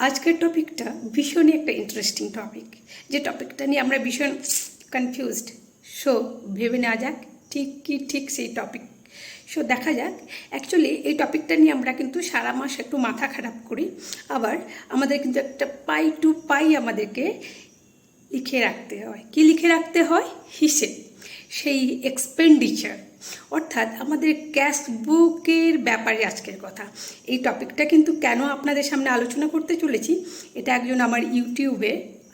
আজকের টপিকটা ভীষণই একটা ইন্টারেস্টিং টপিক, যে টপিকটা নিয়ে আমরা ভীষণ কনফিউজড। সো ভেবে নেওয়া যাক ঠিক সেই টপিক। সো দেখা যাক, অ্যাকচুয়ালি এই টপিকটা নিয়ে আমরা কিন্তু সারা মাস একটু মাথা খারাপ করি, আবার আমাদের কিন্তু একটা পাই টু পাই আমাদেরকে লিখে রাখতে হয়। কি লিখে রাখতে হয়? হিসেব, সেই এক্সপেন্ডিচার, অর্থাৎ আমাদের ক্যাশ বুকের ব্যাপারে আজকের কথা। এই টপিকটা কিন্তু কেন আপনাদের সামনে আলোচনা করতে চলেছি, এটা একজন আমার ইউটিউবে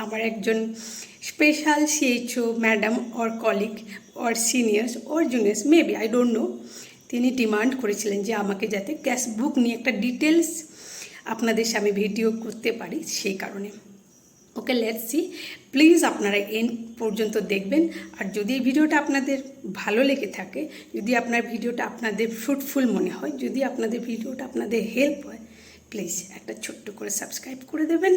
আমার একজন special CHO madam or colleague or seniors or juniors, maybe I don't know, তিনি ডিমান্ড করেছিলেন যে আমাকে যাতে ক্যাশ বুক নিয়ে একটা ডিটেলস আপনাদের সামনে ভিডিও করতে পারি, সেই কারণে। ওকে, লেটস সি। প্লিজ আপনারা এন্ড পর্যন্ত দেখবেন, আর যদি এই ভিডিওটা আপনাদের ভালো লেগে থাকে, যদি আপনার ভিডিওটা আপনাদের ফ্রুটফুল মনে হয়, যদি আপনাদের ভিডিওটা আপনাদের হেল্প হয়, প্লিজ একটা ছোট্ট করে সাবস্ক্রাইব করে দেবেন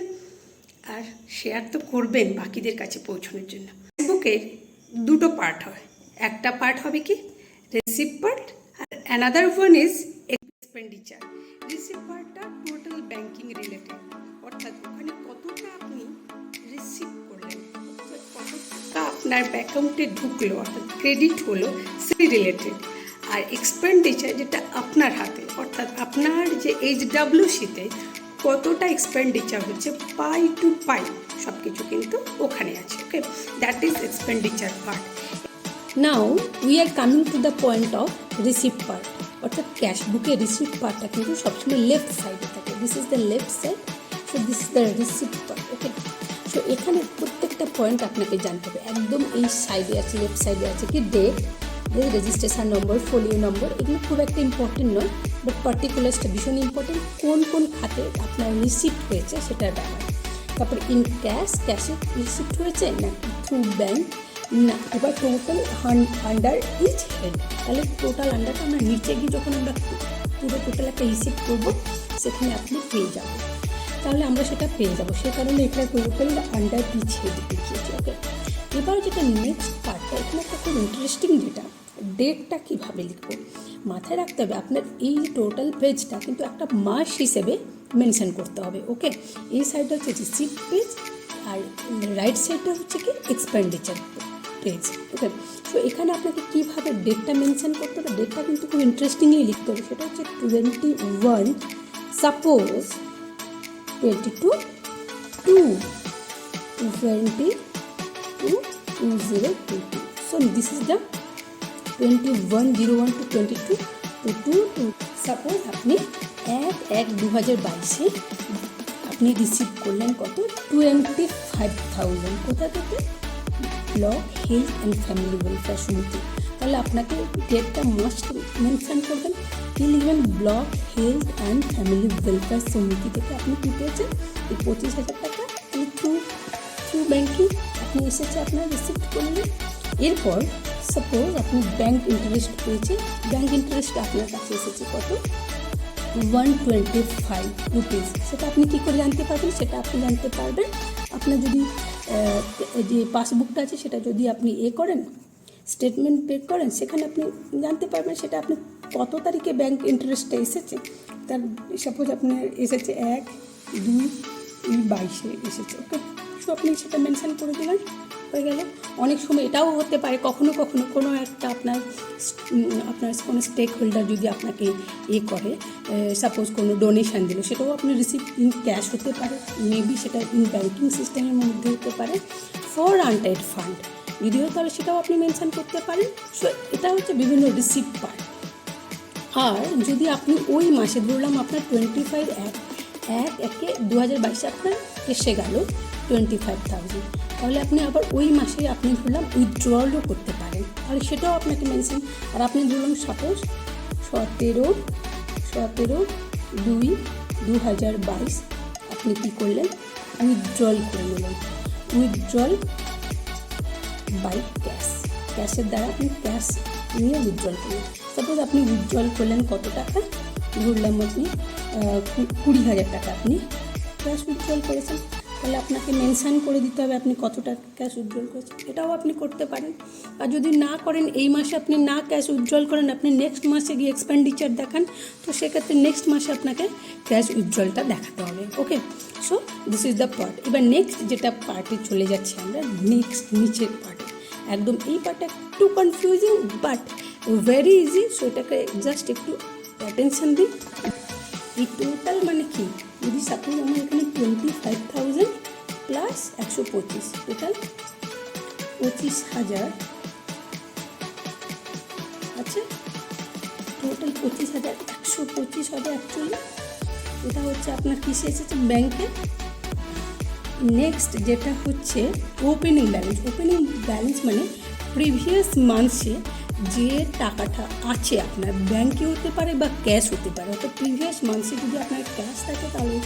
আর শেয়ার তো করবেন বাকিদের কাছে পৌঁছানোর জন্য। ফেসবুকের দুটো পার্ট হয়, একটা পার্ট হবে কি রিসিভ পার্ট, আর another one is expenditure. Receive পার্টটা টোটাল ব্যাংকিং রিলেটেড, অর্থাৎ ওখানে কতটা আপনি রিসিভ করলেন, কত টাকা আপনার অ্যাকাউন্টে ঢুকলো, অর্থাৎ ক্রেডিট হলো, সেই রিলেটেড। আর এক্সপেন্ডিচার যেটা আপনার হাতে, অর্থাৎ আপনার যে HWCতে কতটা এক্সপেন্ডিচার হচ্ছে পাই টু পাই, সব কিছু কিন্তু ওখানে আছে। Okay, that is expenditure part. Now we are coming to the point of receipt part, অর্থাৎ ক্যাশ বুকের রিসিপ্ট পার্টটা কিন্তু সবসময় লেফট সাইডে থাকে। This is the left side, so this is the receipt part. Okay, so এখানে প্রত্যেকটা point আপনাকে জানতে হবে। একদম এই সাইডে আছে, লেফট সাইডে আছে কি ডেট, রেজিস্ট্রেশন নম্বর, ফোলিও নম্বর, এগুলো খুব একটা ইম্পর্টেন্ট নয়, বাট পার্টিকুলার্সটা ভীষণ ইম্পর্টেন্ট। কোন কোন খাতে আপনার রিসিপ্ট হয়েছে সেটার ব্যাপার। তারপর ইন ক্যাশে রিসিপ্ট হয়েছে না থ্রু ব্যাংক, না এবার টোটাল আন্ডার ইচ হেড। তাহলে টোটাল আন্ডারটা আমরা নিচে গিয়ে যখন আমরা পুরো টোটাল একটা রিসিভ করবো, সেখানে আপনি পেয়ে যাবেন। তাহলে আমরা সেটা পেয়ে যাবো, সে কারণে এটা টোটাল আন্ডার ইচ হেড দেখিয়েছি। ওকে, এবার যেটা নেক্সট পার্টটা, এখানে একটা খুব ইন্টারেস্টিং, যেটা ডেটটা কীভাবে লিখবো মাথায় রাখতে হবে। আপনার এই টোটাল পেজটা কিন্তু একটা মাস হিসেবে মেনশন করতে হবে। ওকে, এই সাইডটা হচ্ছে রিসিপ্ট পেজ, আর রাইট সাইডটা হচ্ছে কি এক্সপেন্ডিচার পেজ। ওকে, সো এখানে আপনাকে কীভাবে ডেটটা মেনশন করতে হবে, ডেটটা কিন্তু খুব ইন্টারেস্টিংলি লিখতে হবে। সেটা হচ্ছে 21, suppose 22/2022। So this is the 21/01 to 22/22। Suppose আপনি 1/1/2022 আপনি রিসিভ করলেন কত 25,000, কোথা থেকে? Block health and family welfare সমিতি। তাহলে আপনাকে ডেটটা মাস্ট মেনশন করবেন, কি লিখবেন? Block health and family welfare সমিতি থেকে আপনি কী পেয়েছেন এই 25,000 টাকা, থ্রু ব্যাংকিং আপনি এসেছে, আপনার রিসিপ্ট করলেন। এরপর সাপোজ আপনি ব্যাংক ইন্টারেস্ট পেয়েছেন, ব্যাংক ইন্টারেস্ট আপনার কাছে এসেছে কত 125 রুপিস। সেটা আপনি কী করে জানতে পারবেন? সেটা আপনি জানতে পারবেন আপনার যদি যে পাসবুকটা আছে সেটা যদি আপনি করেন, স্টেটমেন্ট পে করেন, সেখানে আপনি জানতে পারবেন সেটা আপনি কত তারিখে ব্যাংক ইন্টারেস্টটা এসেছে। তার সাপোজ আপনার এসেছে 1/2/22 এসেছে। ওকে, সো আপনি সেটা মেনশন করে দেবেন, হয়ে গেল। অনেক সময় এটাও হতে পারে কখনো কখনো কোনো একটা আপনার কোনো স্টেক হোল্ডার যদি আপনাকে করে, সাপোজ কোনো ডোনেশান দিল, সেটাও আপনি রিসিভ ইন ক্যাশ হতে পারে, মেবি সেটা ইন ব্যাঙ্কিং সিস্টেমের মধ্যে হতে পারে, ফর আনটাইড ফান্ড যদি হয় তাহলে সেটাও আপনি মেনশন করতে পারেন। সো এটা হচ্ছে বিভিন্ন রিসিপ্ট পার্ট। আর যদি আপনি ওই মাসে, ধরলাম আপনার 25/1/2022 আপনার এসে গেল 25,000, তাহলে আপনি আবার ওই মাসে আপনি ধরলাম উইথড্রলও করতে পারেন, তাহলে সেটাও আপনাকে মেনশন। আর আপনি ধরলাম সাপোজ 17/2/2022 আপনি কী করলেন? উইথড্রল করে নিলেন, উইথড্রল বাই ক্যাশের দ্বারা আপনি ক্যাশ নিয়ে উইথড্রল করলেন। সাপোজ আপনি উইথড্রল করলেন কত টাকা, ধরলাম আপনি 20,000 টাকা আপনি ক্যাশ উইথড্রল করেছেন, তাহলে আপনাকে মেনশান করে দিতে হবে আপনি কত টাকা ক্যাশ উইথড্রল করেছেন। এটাও আপনি করতে পারেন। আর যদি না করেন, এই মাসে আপনি না ক্যাশ উইথড্রল করেন, আপনি নেক্সট মাসে গিয়ে এক্সপেন্ডিচার দেখান, তো সেক্ষেত্রে নেক্সট মাসে আপনাকে ক্যাশ উইথড্রলটা দেখাতে হবে। Okay, so this is the part. এবার নেক্সট যেটা পার্টে চলে যাচ্ছি আমরা, নেক্সট নিচের পার্টে। একদম এই পার্টটা একটু confusing but very easy. So এটাকে জাস্ট একটু অ্যাটেনশন দিন। এই টোটাল মানে কি, যদি সাপোজ আমার এখানে 25,000 প্লাস 125, টোটাল 25,000, আচ্ছা টোটাল 25,125 হবে অ্যাকচুয়ালি। এটা হচ্ছে আপনার কিসে এসেছে, ব্যাংকে। নেক্সট যেটা হচ্ছে ওপেনিং ব্যালেন্স। ওপেনিং ব্যালেন্স মানে প্রিভিয়াস মান্থসে যে টাকাটা আছে আপনার, ব্যাংকে হতে পারে বা ক্যাশ হতে পারে। অর্থাৎ প্রিভিয়াস মান্থসে যদি আপনার ক্যাশ থাকে, তাহলে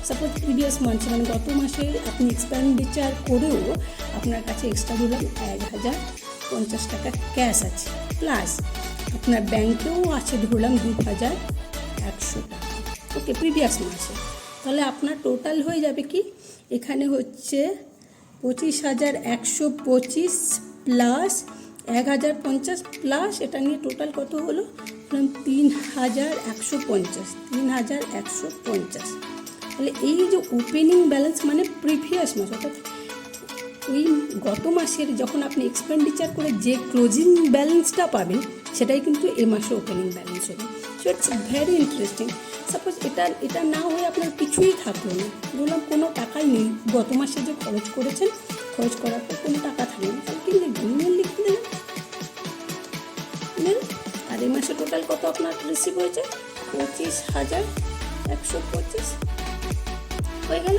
সাপোজ প্রিভিয়াস মান্থসে মানে গত মাসে আপনি এক্সপেন্ডিচার করেও আপনার কাছে এক্সট্রা ধরলাম 1,050 টাকা ক্যাশ আছে, প্লাস আপনার ব্যাংকেও আছে ধরলাম 2,100 টাকা, ওকে, প্রিভিয়াস মাসে। তাহলে আপনার টোটাল হয়ে যাবে কি, এখানে হচ্ছে 25,125 প্লাস 1,050 প্লাস এটা নিয়ে টোটাল কত হলো, 3,150, 3,150। তাহলে এই যে ওপেনিং ব্যালেন্স মানে প্রিভিয়াস মাস, অর্থাৎ ওই গত মাসের যখন আপনি এক্সপেন্ডিচার করে যে ক্লোজিং ব্যালেন্সটা পাবেন, সেটাই কিন্তু এ মাসে ওপেনিং ব্যালেন্স হবে। So it's very interesting. Suppose এটা না হয়ে আপনার কিছুই থাকলো না, বললাম কোনো টাকাই নেই, গত মাসে যে খরচ করেছেন, খরচ করার পর কোনো টাকা থাকলো না, তাহলে কি লিখবেন, মেল লিখে দেবেন, মেল। আর এই মাসে টোটাল কত আপনার রিসিভ হয়েছে, 25,125 হয়ে গেল।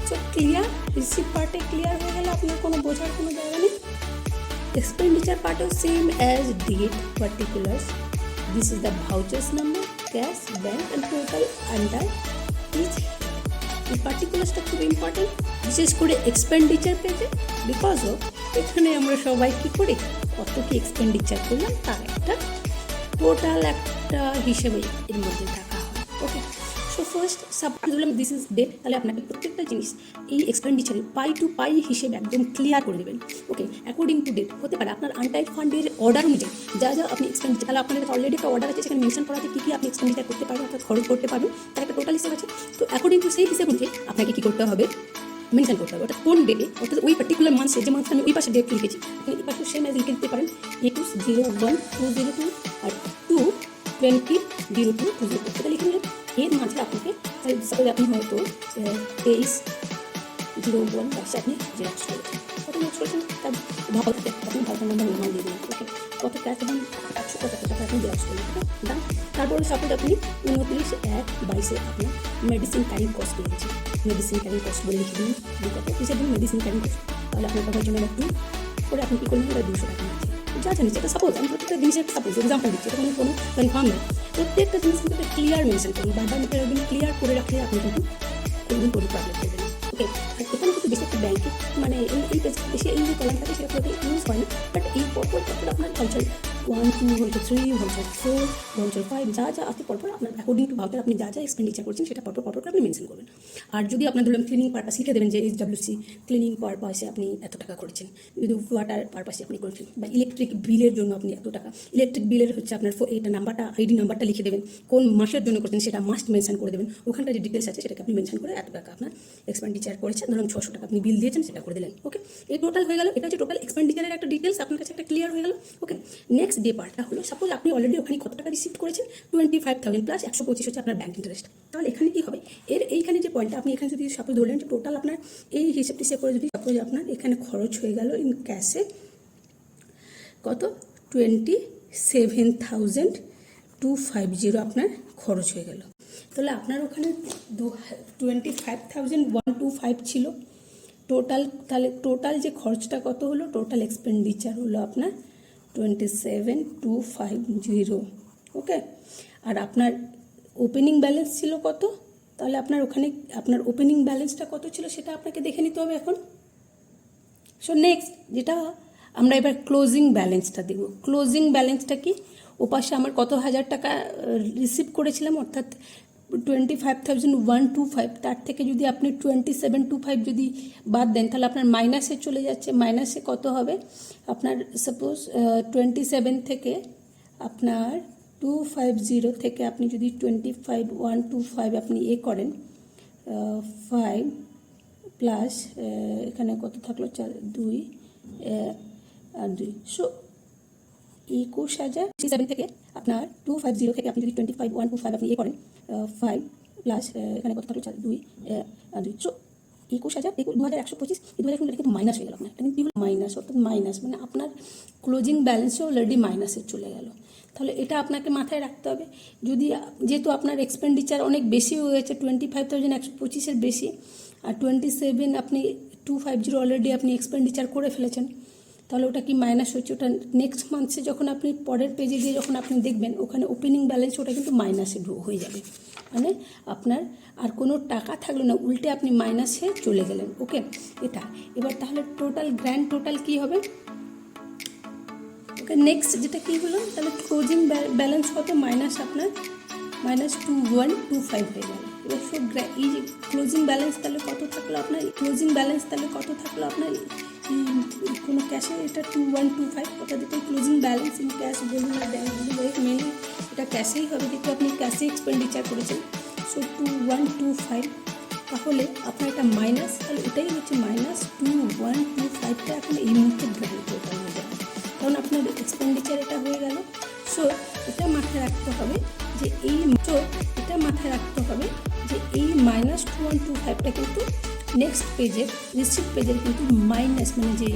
সো ক্লিয়ার, রিসিভ পার্টে ক্লিয়ার হয়ে গেলে আপনার কোনো বোঝার কোনো জায়গা নেই। এক্সপেন্ডিচার পার্টেও same as date, particulars, this is the vouchers number, cash, bank and total under each. এই পার্টিকুলার্সটা খুব ইম্পর্টেন্ট, বিশেষ করে এক্সপেন্ডিচার পেজে, বিকজ অফ এখানে আমরা সবাই কী করি, কত কি এক্সপেন্ডিচার করলাম তার একটা টোটাল একটা হিসেবে এর মধ্যে থাকা হয়, ওকে। সো ফার্স্ট সাপোজ ধরলাম দিস ইজ ডেট, তাহলে আপনাকে প্রত্যেকটা জিনিস এই এক্সপেন্ডিচারে পাই টু পাই হিসেবে একদম ক্লিয়ার করে দেবেন, ওকে। অ্যাকর্ডিং টু ডেট হতে পারে আপনার আনটাইড ফান্ডের অর্ডার অনুযায়ী যা যা আপনি এক্সপেন্ডিচার, তাহলে আপনাদের অলরেডি একটা অর্ডার আছে, সেখানে মেনশন করা আছে কী কী আপনি এক্সপেন্ডিচার করতে পারবেন, অর্থাৎ খরচ করতে পারবেন, তার একটা টোটাল হিসেব আছে। তো অ্যাকর্ডিং টু সেই হিসেব অনুযায়ী আপনাকে কী করতে হবে, মেনশন করতে হবে, অর্থাৎ কোন ডেটে, অর্থাৎ ওই পার্টিকুলার মান্থে, যে মান্থে আমি ওই পাশে ডেট লিখেছি, আপনি এই পাশে সেম এজ লিখে দিতে পারেন 21/02/2002 আর 2/20/02/2002, সেটা লিখে নিলেন। এর মাঝে আপনাকে সাপোজ আপনি হয়তো 23/01 আপনি জেরক্স করেছেন, কত জেরক্স করেছেন তার ভাগ থেকে আপনি ভাগের নাম্বার নর্মাল দিয়ে দেবেন, ওকে। কত ক্যাশ এবং 175 টাকা আপনি জেরক্স করলেন, দাম। তারপরে সাপোজ আপনি 29/1/22 আপনি মেডিসিন ক্যারিং কস্ট লিখেছেন, মেডিসিন ক্যারিং কস্ট বলে লিখে দিন, কত কিসের দিন, মেডিসিন ক্যারিং কস্ট। তাহলে আপনার টাকার জন্য একটু করে আপনি কী করলেন, 200 টাকা নিচ্ছে, যা জানিস এটা সাপোজ আমি প্রত্যেকটা জিনিসের সাপোজ এক্সাম্পল দিচ্ছি, এটা কোনো কনফার্ম নেই। প্রত্যেকটা জিনিস কিন্তু ক্লিয়ার মেনশন করুন, বারবার একদম ক্লিয়ার করে রাখলে আপনি কিন্তু কোনোদিন কোনো প্রবলেম করবেন না, ওকে। আর এখানে কিন্তু বেশি একটা ব্যাংকে মানে এই বেশি এই যে কলাম থাকে সেটা ইউজ হয় না, বাট এই পরপর আপনার ভাউচার 1, 2, ভাউচার 3, ভাউচার 4, ভাউচার 5 যা যা আছে পরপর আপনার অ্যাকর্ডিং টু ভাউচার আপনি যা যা এক্সপেন্ডিচার করছেন সেটা পরপর আপনি মেনশন করবেন। আর যদি আপনার ধরুন ক্লিনিং পারপাস লিখে দেবেন যে HWC ক্লিনিং পারপাসে আপনি এত টাকা করেছেন, যদি ওয়াটার পারপাসে আপনি করেছেন, বা ইলেকট্রিক বিলের জন্য আপনি এত টাকা, ইলেকট্রিক বিলের হচ্ছে আপনার এটা নাম্বারটা, আইডি নাম্বারটা লিখে দেবেন, কোন মাসের জন্য করছেন সেটা মাস্ট মেনশন করে দেবেন, ওখানকার যে ডিটেলস আছে সেটাকে আপনি মেনশন করে এত টাকা আপনার এক্সপেন্ডিচার করেছেন, ধরুন 600 টাকা আপনি বিল দিয়েছেন সেটা করে দিলেন, ওকে। এই টোটাল হয়ে গেল, এটা হচ্ছে টোটাল এক্সপেন্ডিচারের একটা ডিটেলস আপনার কাছে একটা ক্লিয়ার হয়ে গেল, ওকে। নেক্সট যে পার্টটা হলো, সাপোজ আপনি অলরেডি ওখানে কত টাকা রিসিভ করেছেন, 25,000 প্লাস 125 হচ্ছে আপনার ব্যাংক ইন্টারেস্ট। তাহলে এখানে কি হবে, এইখানে যে পয়েন্টটা আপনি এখানে যদি সাপোজ ধরলেন যে টোটাল আপনার এই হিসেব টিসেব করে যদি সাপোজ আপনার এখানে খরচ হয়ে গেল ইন ক্যাশে কত, 27,250 আপনার খরচ হয়ে গেল। তাহলে আপনার ওখানে 25,125 ছিল টোটাল, তাহলে টোটাল যে খরচটা কত হলো, টোটাল এক্সপেন্ডিচার হলো আপনার 27,250, ওকে। আর আপনার ওপেনিং ব্যালেন্স ছিল কত, তাহলে আপনার ওখানে আপনার ওপেনিং ব্যালেন্সটা কত ছিল সেটা আপনাকে দেখে নিতে হবে এখন। সো নেক্সট যেটা আমরা এবার ক্লোজিং ব্যালেন্সটা দেব। ক্লোজিং ব্যালেন্সটা কি, ওপাশে আমার কত হাজার টাকা রিসিভ করেছিলাম, অর্থাৎ 25,125, তার থেকে যদি আপনি 27,250 যদি বাদ দেন তাহলে আপনার মাইনাসে চলে যাচ্ছে। মাইনাসে কত হবে আপনার, সাপোজ 27 থেকে আপনার 250 থেকে আপনি যদি 25,125 আপনি করেন 5 প্লাস এখানে কত থাকলো 2 আর 2, সো 21,000 থেকে আপনার 250 থেকে আপনি যদি 125 আপনি করেন 5 প্লাস এখানে কত থাকলো 2 আর 2, সো 21,000 2125 2025 কিন্তু মাইনাস হয়ে গেল আপনার, এটা কিন্তু মাইনাস, অর্থাৎ মাইনাস মানে আপনার ক্লোজিং ব্যালেন্সও অলরেডি মাইনাসে চলে গেল। তাহলে এটা আপনাকে মাথায় রাখতে হবে। যদি যেহেতু আপনার এক্সপেন্ডিচার অনেক বেশি হয়ে গেছে, 25,125 বেশি, আর 27 আপনি 250 অলরেডি আপনি এক্সপেন্ডিচার করে ফেলেছেন, তাহলে ওটা কি মাইনাস হচ্ছে, ওটা নেক্সট মান্থে যখন আপনি পরের পেজে গিয়ে যখন আপনি দেখবেন ওখানে ওপেনিং ব্যালেন্স ওটা কিন্তু মাইনাসে হয়ে যাবে, মানে আপনার আর কোনো টাকা থাকলো না, উল্টে আপনি মাইনাসে চলে গেলেন। ওকে, এটা এবার তাহলে টোটাল গ্র্যান্ড টোটাল কি হবে? ওকে, নেক্সট যেটা কী হলো, তাহলে ক্লোজিং ব্যালেন্স কত, মাইনাস আপনার -2125 হয়ে গেল। এবার এই যে ক্লোজিং ব্যালেন্স তাহলে কত থাকলো আপনার, কোনো ক্যাশে এটা 2125, ওটা দিতে ক্লোজিং ব্যালেন্স ইন ক্যাশ বলুন না ব্যাংক বলুন, মেনলি এটা ক্যাশেই হবে, যেহেতু আপনি ক্যাশে এক্সপেন্ডিচার করেছেন। সো 2125, তাহলে আপনার এটা মাইনাস, তাহলে এটাই হচ্ছে -2125টা এখন এই মুহূর্তে গ্র্যান্ড টোটাল হয়ে যাবে, কারণ আপনার এক্সপেন্ডিচার এটা হয়ে গেল। সো এটা মাথায় রাখতে হবে যে এই -2125টা কিন্তু নেক্সট পেজের রিসিপ্ট পেজের কিন্তু মাইনাস, মানে যে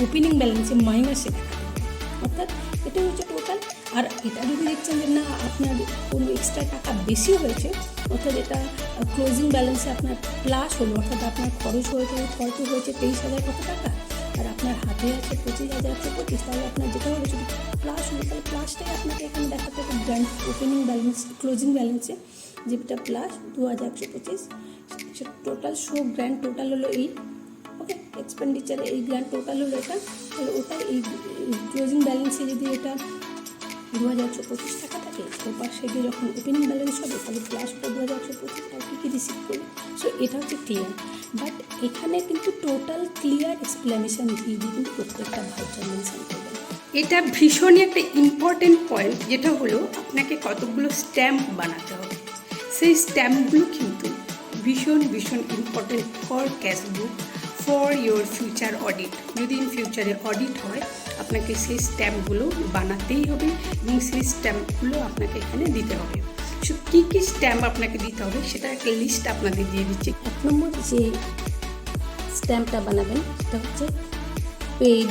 ওপেনিং ব্যালেন্সে মাইনাসে দেখা যাবে, অর্থাৎ এটা হচ্ছে টোটাল। আর এটা যদি দেখছেন যে না আপনার কোনো এক্সট্রা টাকা বেশি হয়েছে, অর্থাৎ এটা ক্লোজিং ব্যালেন্সে আপনার প্লাস হলো, অর্থাৎ আপনার খরচ হয়েছে 23,000 কত টাকা, আর আপনার হাতে আছে 25,125, তাহলে আপনার যেটা হবে শুধু প্লাস হলো, তাহলে প্লাসটাই আপনাকে এখানে দেখাতে হবে গ্র্যান্ড ওপেনিং ব্যালেন্স ক্লোজিং ব্যালেন্সে, যেটা plus 2125, total show grand total হলো এই। ওকে, এক্সপেন্ডিচারে এই গ্র্যান্ড টোটাল হলো এটা, তাহলে ওটা এই ক্লোজিং ব্যালেন্সে যদি এটা 2125 টাকা থাকে, ওপার সাইডে যখন ওপেনিং ব্যালেন্স হবে তাহলে প্লাস ওটা 2125, আর কী রিসিভ করবে। সো এটা হচ্ছে ক্লিয়ার, বাট এখানে কিন্তু টোটাল ক্লিয়ার এক্সপ্লেনেশন দিয়ে কিন্তু প্রত্যেকটা ভাউচার মেনশন করবেন। এটা ভীষণই একটা ইম্পর্টেন্ট পয়েন্ট, যেটা হলো আপনাকে কতগুলো স্ট্যাম্প বানাতে হবে। সেই স্ট্যাম্পগুলো কিন্তু ভীষণ important for cash book, for your future audit. যদি ইন ফিউচারে অডিট হয় আপনাকে সেই স্ট্যাম্পগুলো বানাতেই হবে, এবং সেই স্ট্যাম্পগুলো আপনাকে এখানে দিতে হবে। সো কী কী স্ট্যাম্প আপনাকে দিতে হবে সেটা একটা লিস্ট আপনাদের দিয়ে দিচ্ছি। 1 নম্বর যে স্ট্যাম্পটা বানাবেন সেটা হচ্ছে পেড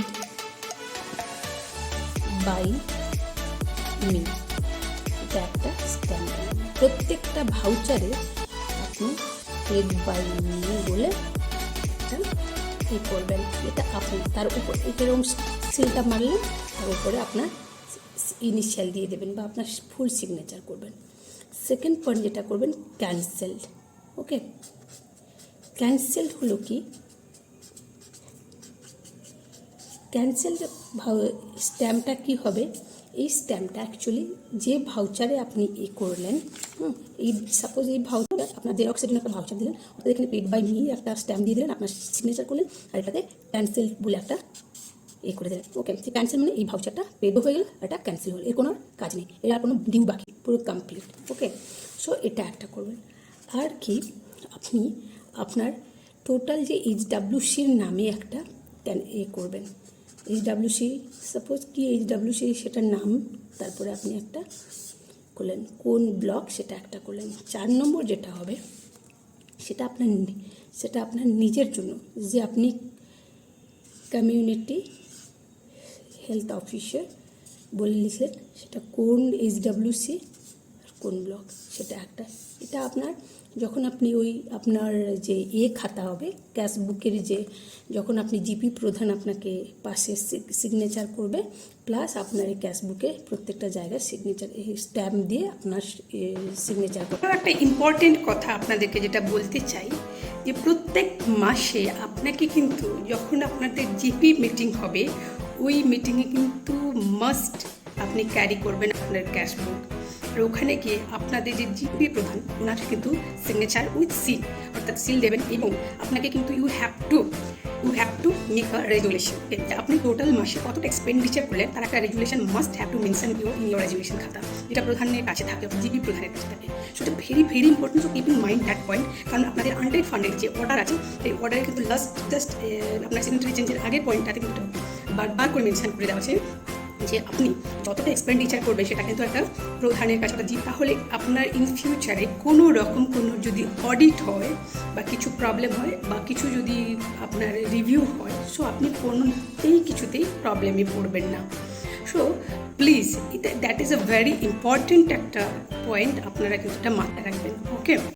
বাই মি, এটা একটা স্ট্যাম্প বানাবেন। প্রত্যেকটা ভাউচারে আপনি পেড বাই মি বলে একটা করবেন, এটা আপনি তার উপর এরকম সিলটা মারলেন, তার উপরে আপনার ইনিশিয়াল দিয়ে দেবেন বা আপনার ফুল সিগনেচার করবেন। সেকেন্ড পয়েন্ট যেটা করবেন, ক্যান্সেলড। ওকে, ক্যান্সেলড হলো কি, ক্যান্সেলড স্ট্যাম্পটা কি হবে, এই স্ট্যাম্পটা অ্যাকচুয়ালি যে ভাউচারে আপনি করলেন, এই সাপোজ এই ভাউচারে আপনার জেরক্সের জন্য একটা ভাউচার দিলেন, ওদের এখানে পেড বাই মি একটা স্ট্যাম্প দিয়ে দিলেন, আপনার সিগনেচার করলেন, আর এটাতে ক্যান্সেল বলে একটা করে দিলেন। ওকে, ক্যান্সেল মানে এই ভাউচারটা পেডও হয়ে গেল, এটা ক্যান্সেল হলো, এর কোনো কাজ নেই, এর আর কোনো ডিউ বাকি, পুরো কমপ্লিট। ওকে, সো এটা একটা করবেন। আর কি, আপনি আপনার টোটাল যে HWCর নামে একটা করবেন, HWC সাপোজ কি HWC সেটার নাম, তারপরে আপনি একটা করলেন, কোন ব্লক সেটা একটা করলেন। 4 নম্বর যেটা হবে সেটা আপনার নিজের জন্য, যে আপনি কমিউনিটি হেলথ অফিসার বলে লিখলেন, সেটা কোন HWC আর কোন ব্লক সেটা একটা। এটা আপনার যখন আপনি ওই আপনার যে খাতা হবে ক্যাশ বুকের, যে যখন আপনি জিপি প্রধান আপনাকে পাশে সিগনেচার করবে, প্লাস আপনার এই ক্যাশ বুকে প্রত্যেকটা জায়গায় সিগনেচার স্ট্যাম্প দিয়ে আপনার সিগনেচার করবে। একটা ইম্পর্টেন্ট কথা আপনাদেরকে যেটা বলতে চাই, যে প্রত্যেক মাসে আপনাকে কিন্তু যখন আপনাদের জিপি মিটিং হবে, ওই মিটিংয়ে কিন্তু মাস্ট আপনি ক্যারি করবেন আপনার ক্যাশ বুক, আর ওখানে গিয়ে আপনাদের যে জিপি প্রধান ওনার কিন্তু সিগনেচার উইথ সিল, অর্থাৎ সিল দেবেন, এবং আপনাকে কিন্তু you have to you have to make a resolution. আপনি টোটাল মাসে কতটা এক্সপেন্ডিচার করলেন তার একটা resolution must have to mention in your resolution খাতা, যেটা প্রধানের কাছে থাকে, জিপি প্রধানের কাছে থাকে। সেটা very very important to keep in mind that point. কারণ আপনাদের আনটাইড ফান্ডের যে অর্ডার আছে এই অর্ডারে কিন্তু জাস্ট আপনার সিগনেচারি চেঞ্জের আগের পয়েন্টটাতে কিন্তু বারবার করে মেনশন করে দেওয়া আছে যে আপনি যতটা এক্সপেন্ডিচার করবেন সেটা কিন্তু একটা প্রধানের কাছে একটা তাহলে আপনার ইন ফিউচারে কোনো রকম কোনো যদি অডিট হয় বা কিছু প্রবলেম হয় বা কিছু যদি আপনার রিভিউ হয়, সো আপনি কিছুতেই প্রবলেমে পড়বেন না। So please that is a very important একটা পয়েন্ট, আপনারা কিছুটা মাথায় রাখবেন। ওকে।